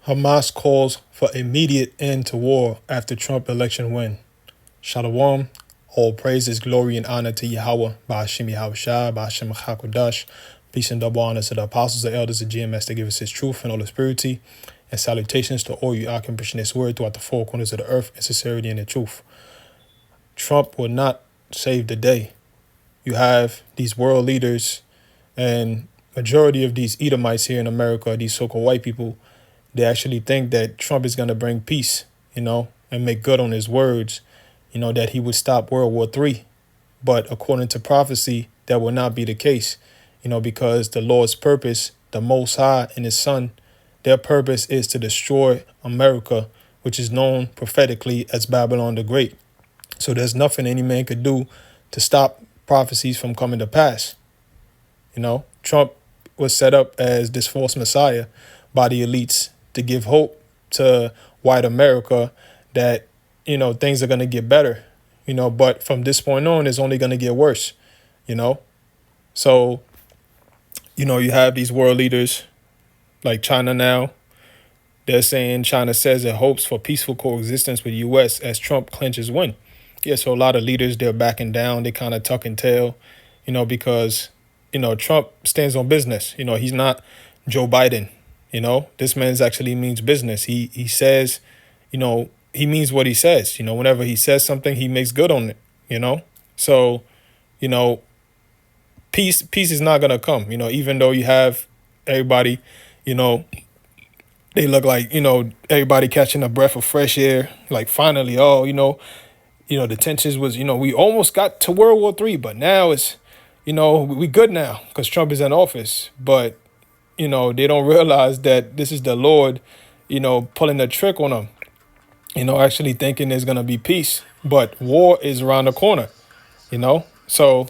Hamas calls for immediate end to war after Trump election win. Shalom. All praises, glory, and honor to Yahweh, Ba'ashim Yahushua, Ba'ashim HaKadosh. Peace and double honor to the apostles and elders of GMS that give us his truth and all his purity. And salutations to all you accomplishing this word throughout the four corners of the earth in sincerity and in truth. Trump will not save the day. You have these world leaders and majority of these Edomites here in America, these so-called white people, they actually think that Trump is going to bring peace, and make good on his words, that he would stop World War III. But according to prophecy, that will not be the case, because the Lord's purpose, the Most High and his Son, their purpose is to destroy America, which is known prophetically as Babylon the Great. So there's nothing any man could do to stop prophecies from coming to pass. Trump was set up as this false messiah by the elites to give hope to white America that, things are going to get better, but from this point on, it's only going to get worse, So, you have these world leaders like China now. They're saying China says it hopes for peaceful coexistence with the U.S. as Trump clinches win. Yeah, so a lot of leaders, they're backing down. They kind of tuck and tail, because, Trump stands on business. He's not Joe Biden. This man's actually means business. He says, he means what he says. Whenever he says something, he makes good on it, So, peace is not going to come, even though you have everybody, they look like, everybody catching a breath of fresh air. Like finally, the tensions was, we almost got to World War III, but now it's, we good now because Trump is in office. But, they don't realize that this is the Lord, pulling a trick on them, actually thinking there's going to be peace. But war is around the corner, So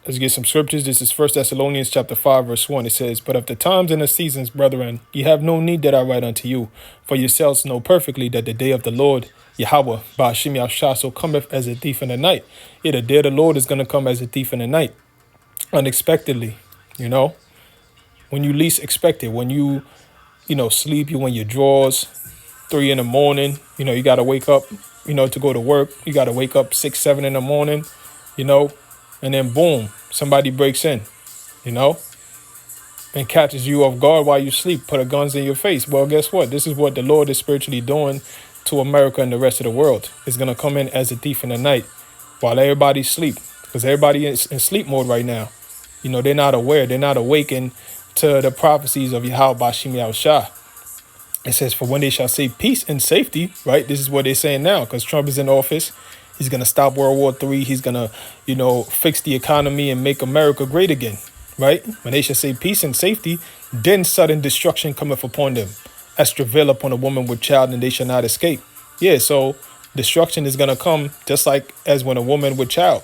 let's get some scriptures. This is 1 Thessalonians chapter 5, verse 1. It says, "But of the times and the seasons, brethren, ye have no need that I write unto you. For yourselves know perfectly that the day of the Lord, Yahweh, Ba'ashim Yahushua, so cometh as a thief in the night." Yeah, the day of the Lord is going to come as a thief in the night. Unexpectedly, when you least expect it. When you, sleep, you in your drawers, 3 in the morning, you got to wake up, to go to work. You got to wake up 6, 7 in the morning, and then boom, somebody breaks in, and catches you off guard while you sleep, put a guns in your face. Well, guess what? This is what the Lord is spiritually doing to America and the rest of the world. It's going to come in as a thief in the night while everybody sleep, because everybody is in sleep mode right now. They're not aware. They're not awakened to the prophecies of Yahweh Ba'ashim Yahushua. It says, "For when they shall say peace and safety," right? This is what they're saying now because Trump is in office. He's going to stop World War III. He's going to, fix the economy and make America great again, right? When they shall say peace and safety, then sudden destruction cometh upon them, as travail upon a woman with child, and they shall not escape. Yeah, so destruction is going to come just like as when a woman with child.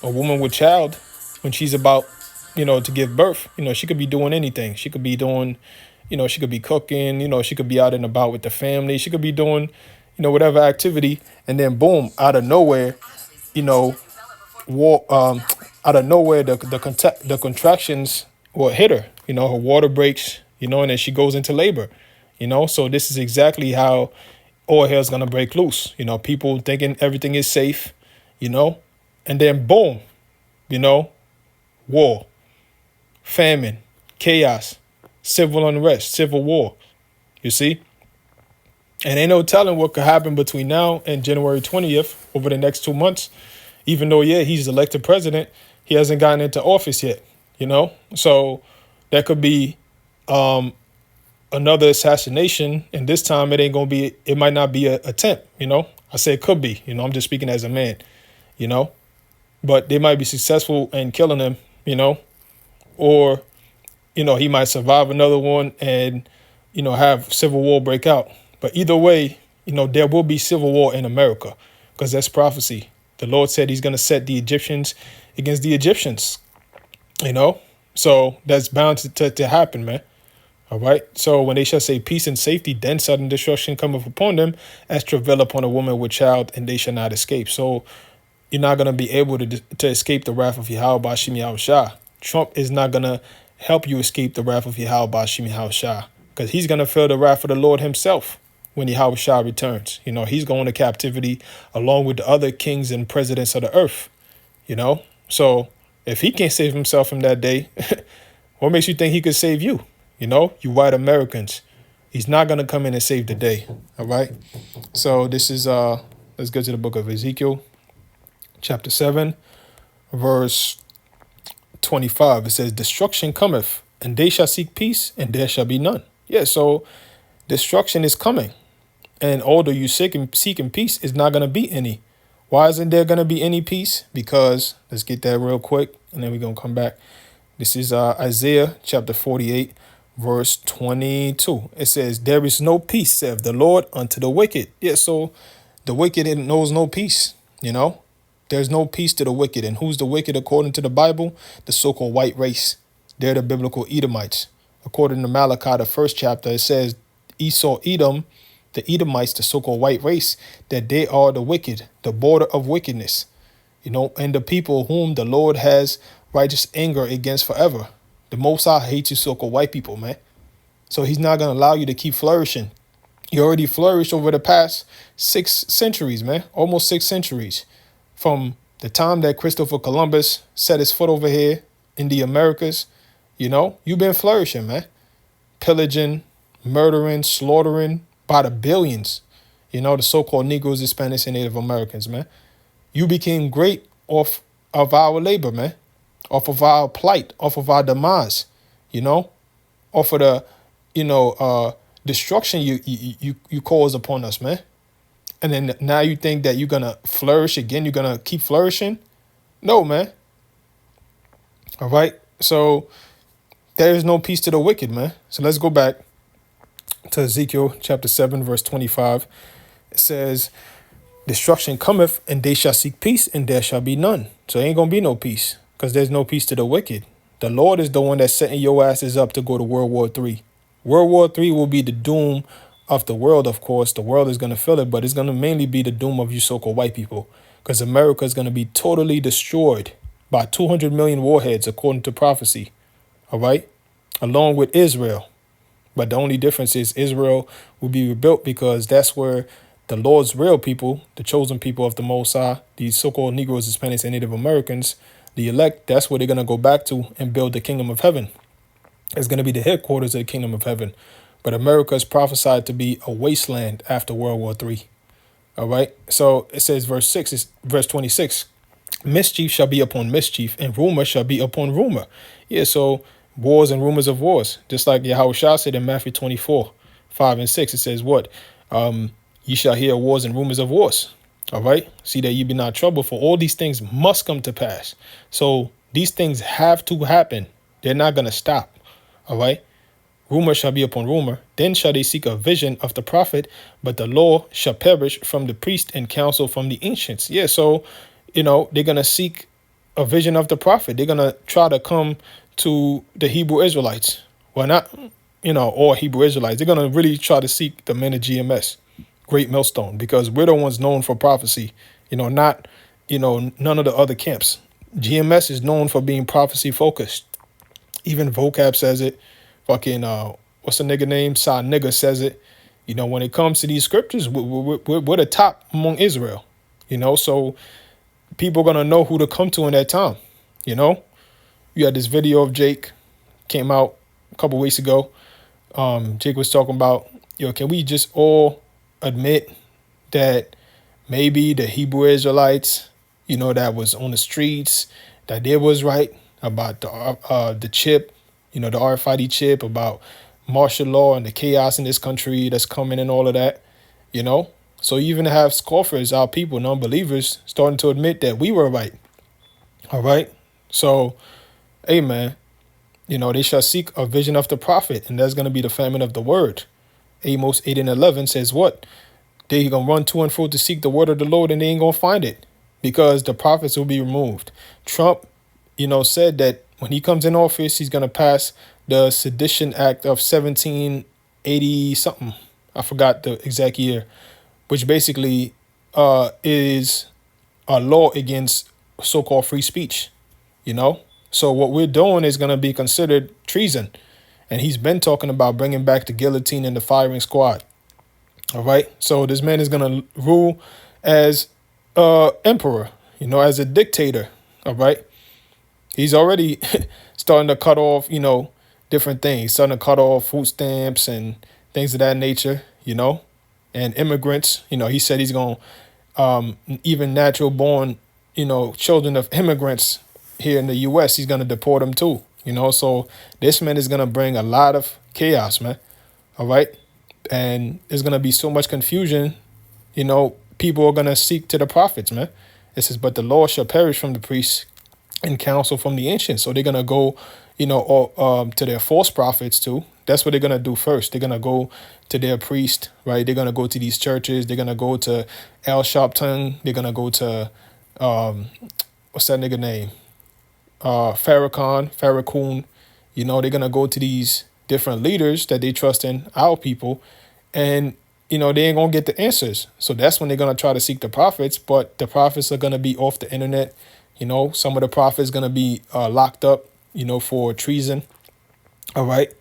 A woman with child, when she's about, to give birth, she could be doing anything. She could be doing, she could be cooking, she could be out and about with the family. She could be doing, whatever activity. And then boom, out of nowhere, war, out of nowhere, the contractions will hit her. Her water breaks, and then she goes into labor. So this is exactly how all hell's gonna break loose. People thinking everything is safe, and then boom, war, famine, chaos, civil unrest, civil war. You see? And ain't no telling what could happen between now and January 20th over the next 2 months. Even though, yeah, he's elected president, he hasn't gotten into office yet, So that could be another assassination. And this time it might not be an attempt, I say it could be, I'm just speaking as a man, But they might be successful in killing him, or, he might survive another one and, have civil war break out. But either way, there will be civil war in America because that's prophecy. The Lord said he's going to set the Egyptians against the Egyptians, So that's bound to happen, man. All right. So when they shall say peace and safety, then sudden destruction cometh upon them as travail upon a woman with child, and they shall not escape. So you're not going to be able to escape the wrath of Yahweh Ba'ashim Yahushua. Trump is not going to help you escape the wrath of Yahweh Ba'ashim Yahushua. because he's going to feel the wrath of the Lord himself when Yahushua returns. He's going to captivity along with the other kings and presidents of the earth. So if he can't save himself from that day, what makes you think he could save you? You white Americans. He's not going to come in and save the day. All right. So this is, let's go to the book of Ezekiel, chapter 7, verse 25. It says, destruction cometh, and they shall seek peace, and there shall be none. Yeah, so destruction is coming. And although you seeking peace, is not going to be any. Why isn't there going to be any peace? Because, let's get that real quick, and then we're going to come back. This is Isaiah chapter 48, verse 22. It says, there is no peace, saith the Lord, unto the wicked. Yeah, so the wicked knows no peace, There's no peace to the wicked. And who's the wicked according to the Bible? The so-called white race. They're the biblical Edomites. According to Malachi, the first chapter, it says Esau, Edom, the Edomites, the so-called white race, that they are the wicked, the border of wickedness, and the people whom the Lord has righteous anger against forever. The Most High hates you so-called white people, man. So he's not going to allow you to keep flourishing. You already flourished over the past 6 centuries, man, almost 6 centuries. From the time that Christopher Columbus set his foot over here in the Americas, you've been flourishing, man. Pillaging, murdering, slaughtering by the billions, the so-called Negroes, Hispanics, and Native Americans, man. You became great off of our labor, man. Off of our plight, off of our demise, off of the, destruction you cause upon us, man. And then now you think that you're going to flourish again? You're going to keep flourishing? No, man. All right. So there is no peace to the wicked, man. So let's go back to Ezekiel chapter 7, verse 25. It says, destruction cometh, and they shall seek peace, and there shall be none. So there ain't going to be no peace because there's no peace to the wicked. The Lord is the one that's setting your asses up to go to World War III. World War III will be the doom of the world, of course. The world is going to feel it, but it's going to mainly be the doom of you so-called white people, because America is going to be totally destroyed by 200 million warheads, according to prophecy, all right, along with Israel. But the only difference is Israel will be rebuilt because that's where the Lord's real people, the chosen people of the Most High, these so-called Negroes, Hispanics, and Native Americans, the elect, that's where they're going to go back to and build the kingdom of heaven. It's going to be the headquarters of the kingdom of heaven. But America is prophesied to be a wasteland after World War III. All right. So it says verse 26, mischief shall be upon mischief, and rumor shall be upon rumor. Yeah, so wars and rumors of wars. Just like Yahushua said in Matthew 24, 5 and 6, it says what? Ye shall hear wars and rumors of wars. All right. See that ye be not troubled, for all these things must come to pass. So these things have to happen. They're not going to stop. All right. Rumor shall be upon rumor. Then shall they seek a vision of the prophet, but the law shall perish from the priest and counsel from the ancients. Yeah, so, they're going to seek a vision of the prophet. They're going to try to come to the Hebrew Israelites. Well, not, all Hebrew Israelites. They're going to really try to seek the men of GMS, Great Millstone, because we're the ones known for prophecy, not, none of the other camps. GMS is known for being prophecy focused. Even vocab says it. Fucking, what's the nigga name? Sa nigga says it. When it comes to these scriptures, we're the top among Israel. So people are going to know who to come to in that time. You had this video of Jake came out a couple weeks ago. Jake was talking about, can we just all admit that maybe the Hebrew Israelites, that was on the streets, that they was right about the chip, the RFID chip, about martial law and the chaos in this country that's coming and all of that, So you even have scoffers, our people, non-believers, starting to admit that we were right. All right. So, hey, man, they shall seek a vision of the prophet, and that's going to be the famine of the word. Amos 8 and 11 says what? They going to run to and fro to seek the word of the Lord, and they ain't going to find it because the prophets will be removed. Trump, said that when he comes in office, he's going to pass the Sedition Act of 1780 something. I forgot the exact year, which basically is a law against so-called free speech, So what we're doing is going to be considered treason. And he's been talking about bringing back the guillotine and the firing squad. All right. So this man is going to rule as emperor, as a dictator. All right. He's already starting to cut off, different things, starting to cut off food stamps and things of that nature, and immigrants. He said he's going to, even natural born, children of immigrants here in the U.S., he's going to deport them too, So this man is going to bring a lot of chaos, man. All right. And there's going to be so much confusion, people are going to seek to the prophets, man. It says, but the law shall perish from the priests and counsel from the ancients. So they're going to go, to their false prophets too. That's what they're going to do first. They're going to go to their priest, right? They're going to go to these churches. They're going to go to Al Sharpton. They're going to go to, what's that nigga name? Farrakhan. They're going to go to these different leaders that they trust in, our people, and they ain't gonna get the answers. So that's when they're gonna try to seek the prophets, but the prophets are gonna be off the internet. Some of the prophets gonna be locked up, for treason. All right.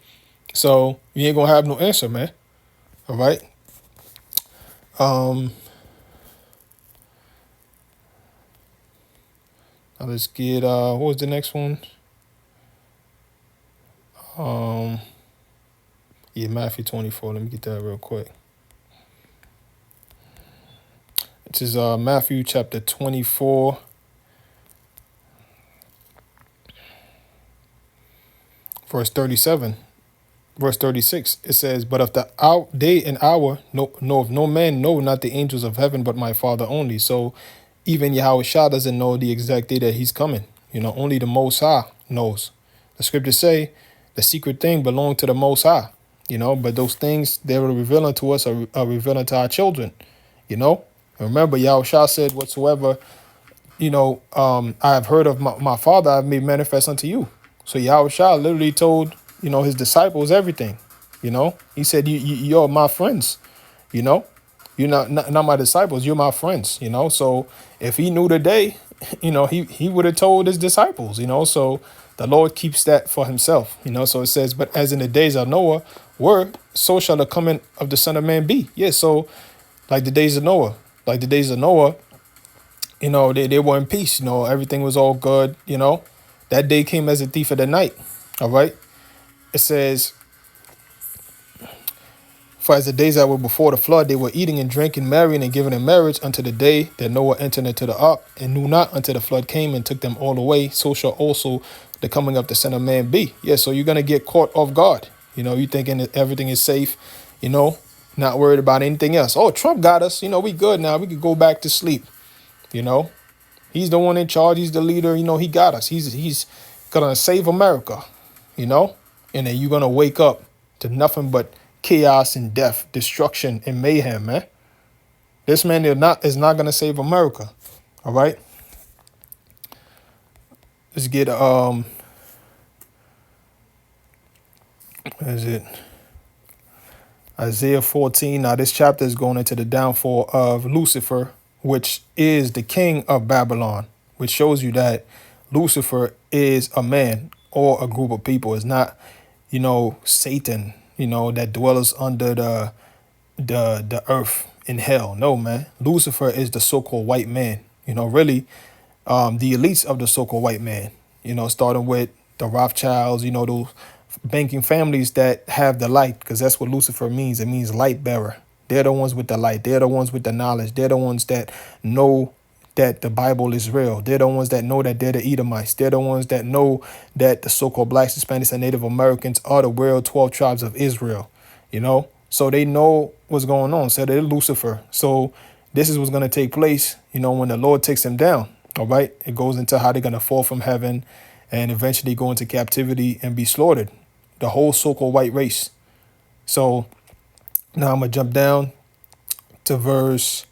So you ain't gonna have no answer, man. All right. Now let's get what was the next one? Matthew 24. Let me get that real quick. This is Matthew chapter 24. Verse 37. Verse 36. It says, but of the day and hour, no man know, not the angels of heaven, but my Father only. So even Yahweh Shah doesn't know the exact day that he's coming. Only the Most High knows. The scriptures say the secret thing belongs to the Most High. But those things they were revealing to us are revealing to our children. Remember, Yahweh Shah said, whatsoever, I have heard of my Father, I've made manifest unto you. So Yahweh Shah literally told, his disciples everything. He said, you're my friends, you're not my disciples, you're my friends, So if he knew the day, he would have told his disciples, So the Lord keeps that for himself, So it says, but as in the days of Noah were, so shall the coming of the Son of Man be. Yeah, so like the days of Noah, they were in peace, everything was all good, That day came as a thief of the night. All right. It says, for as the days that were before the flood, they were eating and drinking, marrying and giving in marriage unto the day that Noah entered into the ark, and knew not until the flood came and took them all away. So shall also the coming of the Son of Man be. Yeah, so you're going to get caught off guard. You thinking that everything is safe, not worried about anything else. Oh, Trump got us. We good now. We could go back to sleep. He's the one in charge. He's the leader. He got us. He's going to save America, and then you're going to wake up to nothing but chaos and death, destruction and mayhem, man. This man is not going to save America. All right. Let's get, what is it? Isaiah 14. Now this chapter is going into the downfall of Lucifer, which is the king of Babylon, which shows you that Lucifer is a man or a group of people. It's not, Satan, that dwells under the earth in hell. No, man. Lucifer is the so-called white man, really the elites of the so-called white man, starting with the Rothschilds, those banking families that have the light, because that's what Lucifer means. It means light bearer. They're the ones with the light. They're the ones with the knowledge. They're the ones that know that the Bible is real. They're the ones that know that they're the Edomites. They're the ones that know that the so-called blacks, Hispanics, and Native Americans are the real 12 tribes of Israel, So they know what's going on. So they're Lucifer. So this is what's going to take place, when the Lord takes them down. All right. It goes into how they're going to fall from heaven and eventually go into captivity and be slaughtered. The whole so-called white race. So now I'm going to jump down to verse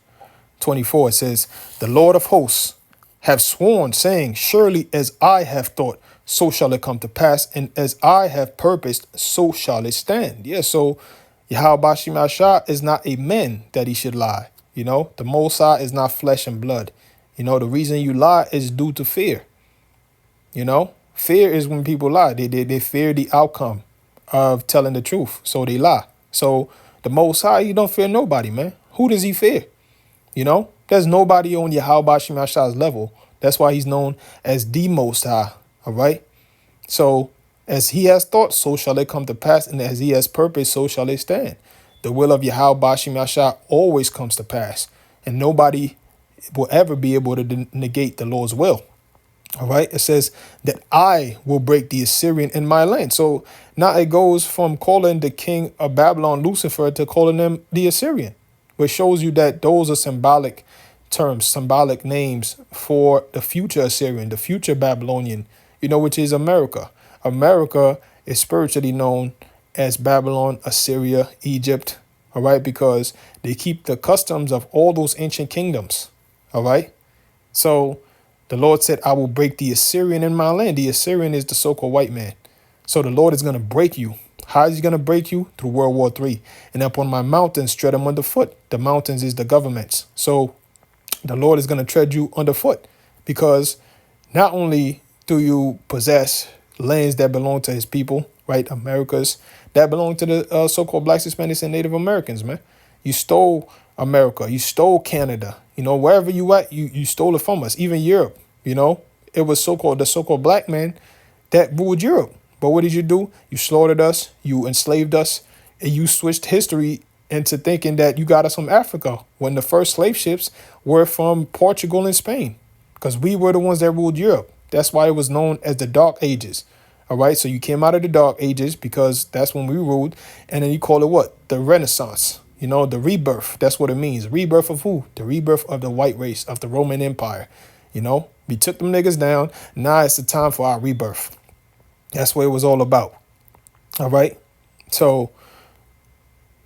24. It says, the Lord of hosts have sworn, saying, surely as I have thought, so shall it come to pass. And as I have purposed, so shall it stand. Yeah, so Yahweh Bashim Ashah is not a man that he should lie. The Most High is not flesh and blood. The reason you lie is due to fear. Fear is when people lie. They fear the outcome. of telling the truth. So they lie. So the Most High, he don't fear nobody, man. Who does he fear? You know, there's nobody on Yahweh Shem Yasha's level. That's why he's known as the Most High. All right. So as he has thought, so shall it come to pass, and as he has purpose, so shall it stand. The will of Yahweh Shem Yasha always comes to pass, and nobody will ever be able to negate the Lord's will. All right. It says that I will break the Assyrian in my land. So now it goes from calling the king of Babylon Lucifer to calling him the Assyrian, which shows you that those are symbolic terms, symbolic names for the future Assyrian, the future Babylonian, which is America. America is spiritually known as Babylon, Assyria, Egypt, all right, because they keep the customs of all those ancient kingdoms, all right? So the Lord said, I will break the Assyrian in my land. The Assyrian is the so-called white man. So the Lord is going to break you. How is he going to break you? Through World War III. And upon my mountains, tread them underfoot. The mountains is the governments. So the Lord is going to tread you underfoot, because not only do you possess lands that belong to his people, right? Americas that belong to the so-called blacks, Hispanics, and Native Americans, man. You stole America. You stole Canada. Wherever you at, you stole it from us. Even Europe, it was the so-called black man that ruled Europe. But what did you do? You slaughtered us. You enslaved us. And you switched history into thinking that you got us from Africa, when the first slave ships were from Portugal and Spain, because we were the ones that ruled Europe. That's why it was known as the Dark Ages. All right. So you came out of the Dark Ages because that's when we ruled. And then you call it what? The Renaissance, the rebirth. That's what it means. Rebirth of who? The rebirth of the white race, of the Roman Empire. We took them niggas down. Now it's the time for our rebirth. That's what it was all about. All right. So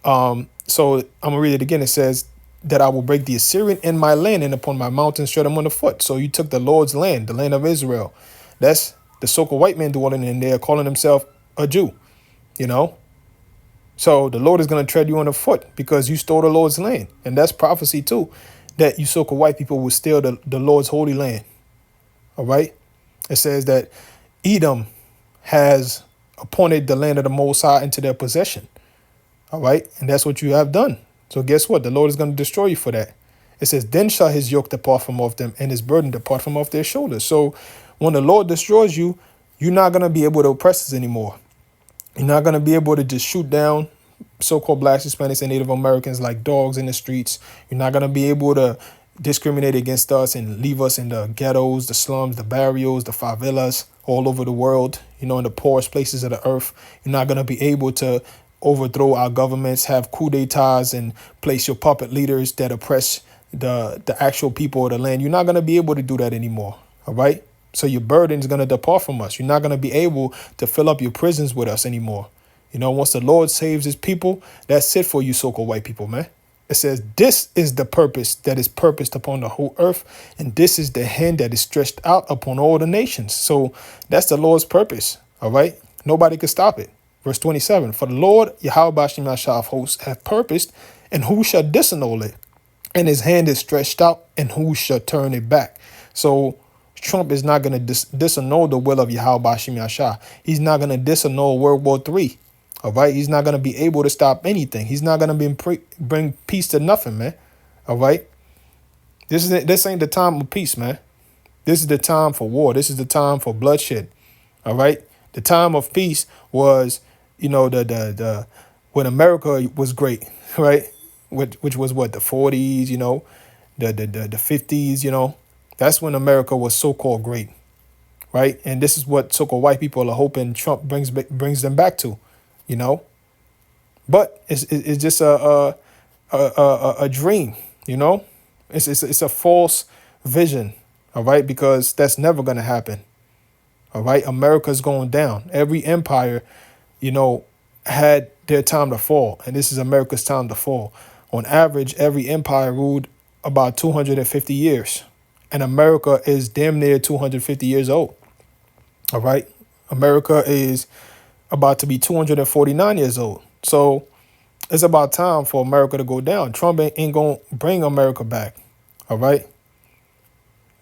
I'm gonna read it again. It says that I will break the Assyrian in my land, and upon my mountains tread them underfoot. So you took the Lord's land, the land of Israel. That's the so-called white man dwelling in there, calling himself a Jew. So the Lord is gonna tread you underfoot because you stole the Lord's land, and that's prophecy too, that you so-called white people will steal the Lord's holy land. All right. It says that Edom has appointed the land of the Most High into their possession. All right. And that's what you have done. So guess what? The Lord is going to destroy you for that. It says, then shall his yoke depart from off them, and his burden depart from off their shoulders. So when the Lord destroys you, you're not going to be able to oppress us anymore. You're not going to be able to just shoot down so-called blacks, Hispanics, and Native Americans like dogs in the streets. You're not going to be able to discriminate against us and leave us in the ghettos, the slums, the barrios, the favelas all over the world, in the poorest places of the earth. You're not going to be able to overthrow our governments, have coup d'etats, and place your puppet leaders that oppress the actual people of the land. You're not going to be able to do that anymore. All right. So your burden is going to depart from us. You're not going to be able to fill up your prisons with us anymore. Once the Lord saves his people, that's it for you so-called white people, man. It says, this is the purpose that is purposed upon the whole earth, and this is the hand that is stretched out upon all the nations. So that's the Lord's purpose. All right. Nobody could stop it. Verse 27, for the Lord, Yahweh Shem Yasha of hosts, hath purposed, and who shall disannul it? And his hand is stretched out, and who shall turn it back? So Trump is not going to disannul the will of Yahweh Shem Yasha. He's not going to disannul World War III. All right. He's not going to be able to stop anything. He's not going to bring peace to nothing, man. All right. This ain't the time of peace, man. This is the time for war. This is the time for bloodshed. All right. The time of peace was, the when America was great, right? Which was what, the 40s, the 50s, that's when America was so-called great, right? And this is what so-called white people are hoping Trump brings them back to, But it's just a dream, It's a false vision, all right? Because that's never going to happen. All right. America's going down. Every empire, had their time to fall. And this is America's time to fall. On average, every empire ruled about 250 years. And America is damn near 250 years old. All right. America is about to be 249 years old. So it's about time for America to go down. Trump ain't going to bring America back. All right.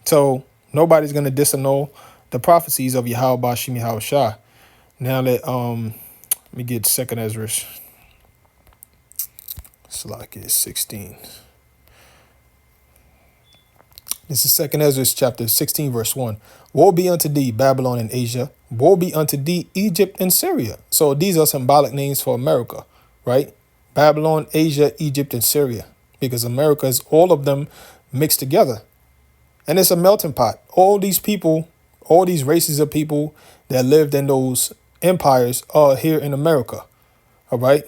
So nobody's going to disannul the prophecies of Yahweh Shem Yahweh Shah. Now that Let me get Second Ezra. Slack 16. This is Second Ezra chapter 16, verse 1. Woe be unto thee, Babylon and Asia. Woe be unto thee, Egypt and Syria. So these are symbolic names for America, right? Babylon, Asia, Egypt, and Syria. Because America is all of them mixed together. And it's a melting pot. All these people, all these races of people that lived in those empires are here in America. All right?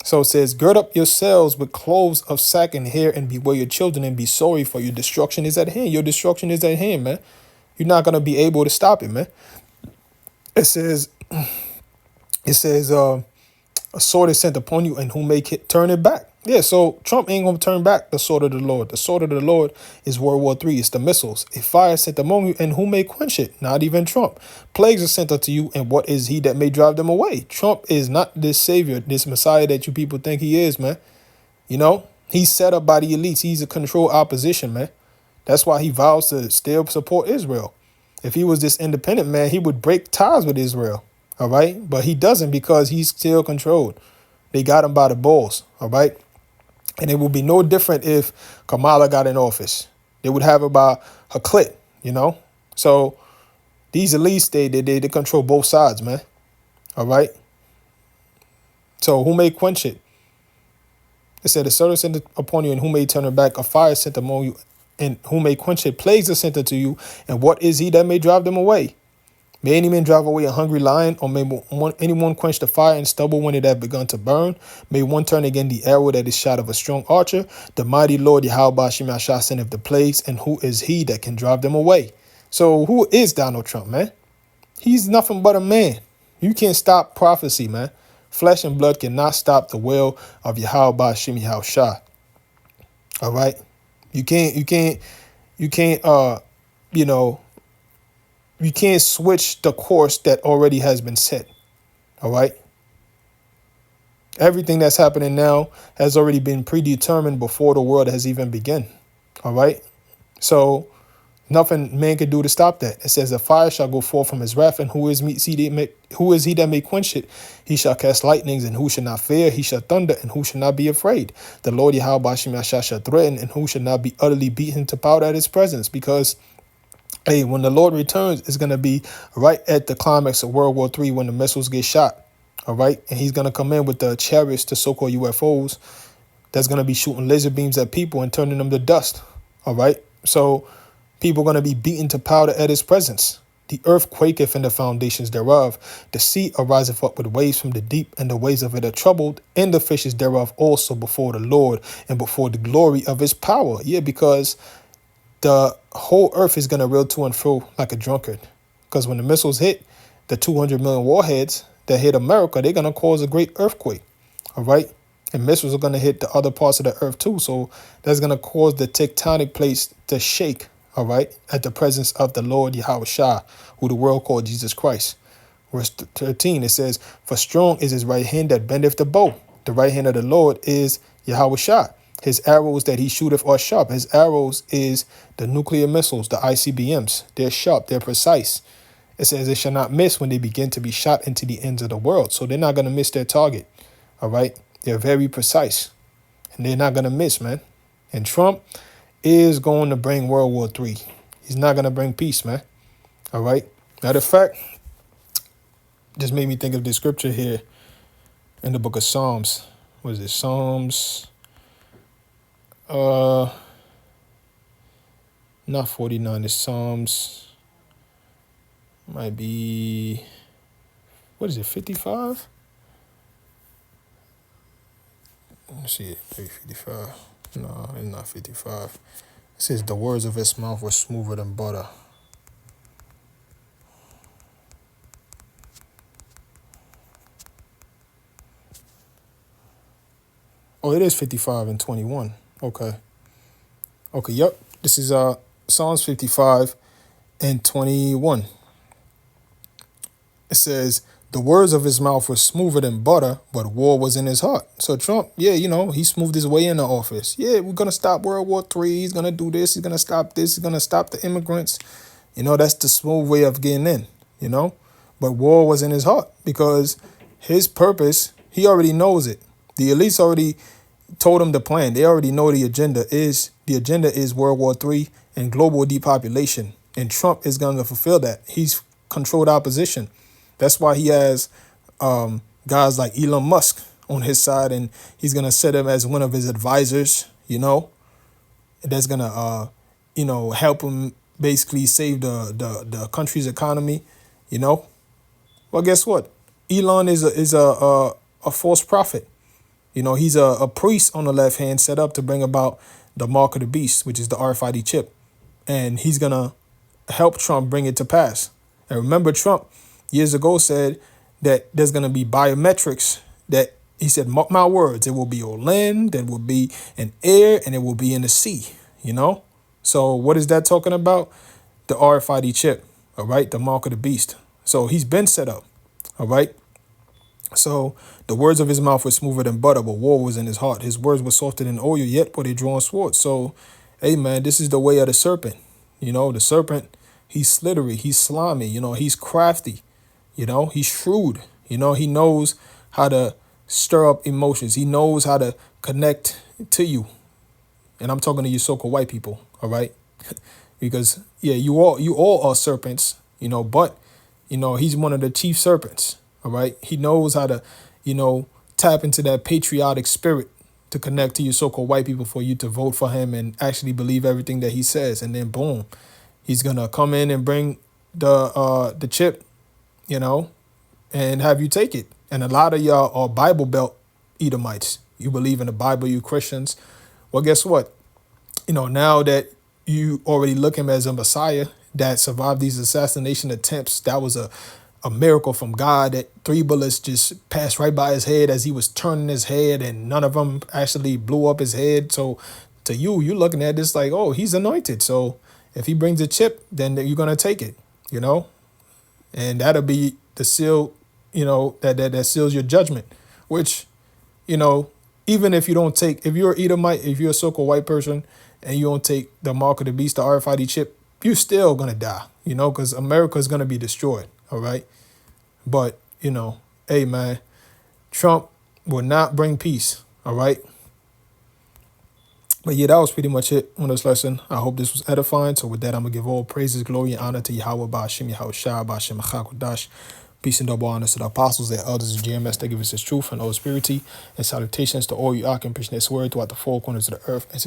So it says, gird up yourselves with clothes of sack and hair and beware your children and be sorry for your destruction is at hand. Your destruction is at hand, man. You're not going to be able to stop it, man. It says, a sword is sent upon you and who may turn it back. Yeah, so Trump ain't going to turn back the sword of the Lord. The sword of the Lord is World War III. It's the missiles. A fire is sent among you and who may quench it? Not even Trump. Plagues are sent unto you and what is he that may drive them away? Trump is not this savior, this Messiah that you people think he is, man. You know, he's set up by the elites. He's a controlled opposition, man. That's why he vows to still support Israel. If he was this independent man, he would break ties with Israel. All right. But he doesn't because he's still controlled. They got him by the balls. All right. And it would be no different if Kamala got in office. They would have her by her clit, you know. So these elites, they control both sides, man. All right. So who may quench it? It said, a sword is sent upon you and who may turn it back? A fire is sent among you and who may quench it? Plagues are sent unto you. And what is he that may drive them away? May any man drive away a hungry lion, or may anyone quench the fire and stubble when it hath begun to burn? May one turn again the arrow that is shot of a strong archer? The mighty Lord Yahweh Shemashah sendeth the plagues, and who is he that can drive them away? So who is Donald Trump, man? He's nothing but a man. You can't stop prophecy, man. Flesh and blood cannot stop the will of Yahweh Shemashah. All right? You can't, you can't switch the course that already has been set. All right. Everything that's happening now has already been predetermined before the world has even begun. All right. So nothing man can do to stop that. It says, a fire shall go forth from his wrath, and who is he that may quench it? He shall cast lightnings, and who shall not fear? He shall thunder, and who shall not be afraid? The Lord Yahweh Shemashah shall threaten, and who shall not be utterly beaten to powder at his presence? Because hey, when the Lord returns, it's going to be right at the climax of World War III when the missiles get shot. All right. And he's going to come in with the chariots, the so-called UFOs, that's going to be shooting laser beams at people and turning them to dust. All right. So people are going to be beaten to powder at his presence. The earth quaketh in the foundations thereof. The sea ariseth up with waves from the deep, and the waves of it are troubled, and the fishes thereof also before the Lord and before the glory of his power. Yeah, because the whole earth is going to reel to and fro like a drunkard. Because when the missiles hit, the 200 million warheads that hit America, they're going to cause a great earthquake. All right. And missiles are going to hit the other parts of the earth, too. So that's going to cause the tectonic plates to shake. All right. At the presence of the Lord Yahweh Shah, who the world called Jesus Christ. Verse 13, it says, for strong is his right hand that bendeth the bow. The right hand of the Lord is Yahweh Shah. His arrows that he shooteth are sharp. His arrows is the nuclear missiles, the ICBMs. They're sharp. They're precise. It says they shall not miss when they begin to be shot into the ends of the world. So they're not going to miss their target. All right. They're very precise. And they're not going to miss, man. And Trump is going to bring World War III. He's not going to bring peace, man. All right. Matter of fact, just made me think of this scripture here in the book of Psalms. What is it? Psalms. Not 49, it's Psalms. Might be, what is it, 55? Let's see it, 55. No, it's not 55. It says the words of his mouth were smoother than butter. Oh, it is 55 and 21. Okay, yep. This is Psalms 55 and 21. It says, the words of his mouth were smoother than butter, but war was in his heart. So Trump, yeah, he smoothed his way into office. Yeah, we're going to stop World War III. He's going to do this. He's going to stop this. He's going to stop the immigrants. That's the smooth way of getting in, But war was in his heart because his purpose, he already knows it. The elites already told him the plan. They already know the agenda is World War III and global depopulation. And Trump is going to fulfill that. He's controlled opposition. That's why he has guys like Elon Musk on his side, and he's going to set him as one of his advisors, that's going to, help him basically save the country's economy, Well, guess what? Elon is a false prophet. He's a priest on the left hand set up to bring about the mark of the beast, which is the RFID chip. And he's going to help Trump bring it to pass. And remember, Trump years ago said that there's going to be biometrics that he said, mark my words, it will be on land, it will be in air, and it will be in the sea, So what is that talking about? The RFID chip, all right? The mark of the beast. So he's been set up, all right? So the words of his mouth were smoother than butter, but war was in his heart. His words were softer than oil, yet were they drawn swords. So, hey, man, this is the way of the serpent. The serpent, he's slithery, he's slimy, he's crafty, he's shrewd. He knows how to stir up emotions. He knows how to connect to you. And I'm talking to you so-called white people, all right? Because, yeah, you all are serpents, but, he's one of the chief serpents. All right. He knows how to, tap into that patriotic spirit to connect to you so-called white people for you to vote for him and actually believe everything that he says. And then boom, he's going to come in and bring the chip, and have you take it. And a lot of y'all are Bible Belt Edomites. You believe in the Bible, you Christians. Well, guess what? Now that you already look him as a Messiah that survived these assassination attempts, that was a miracle from God, that 3 bullets just passed right by his head as he was turning his head, and none of them actually blew up his head. So to you're looking at this like, oh, he's anointed. So if he brings a chip, then you're going to take it, and that'll be the seal, that seals your judgment, which, even if you don't take, if you're an Edomite, if you're a so-called white person and you don't take the mark of the beast, the RFID chip, you're still going to die, because America is going to be destroyed. All right. But, hey, man, Trump will not bring peace. All right. But yeah, that was pretty much it on this lesson. I hope this was edifying. So with that, I'm going to give all praises, glory, and honor to Yahweh, Ba'ashem, Yahweh Shai, Ba'ashem, Chakodash. Peace and double honors to the apostles, their elders, and GMS that give us his truth and all spirituality. And salutations to all you Ak and preaching this word throughout the four corners of the earth. And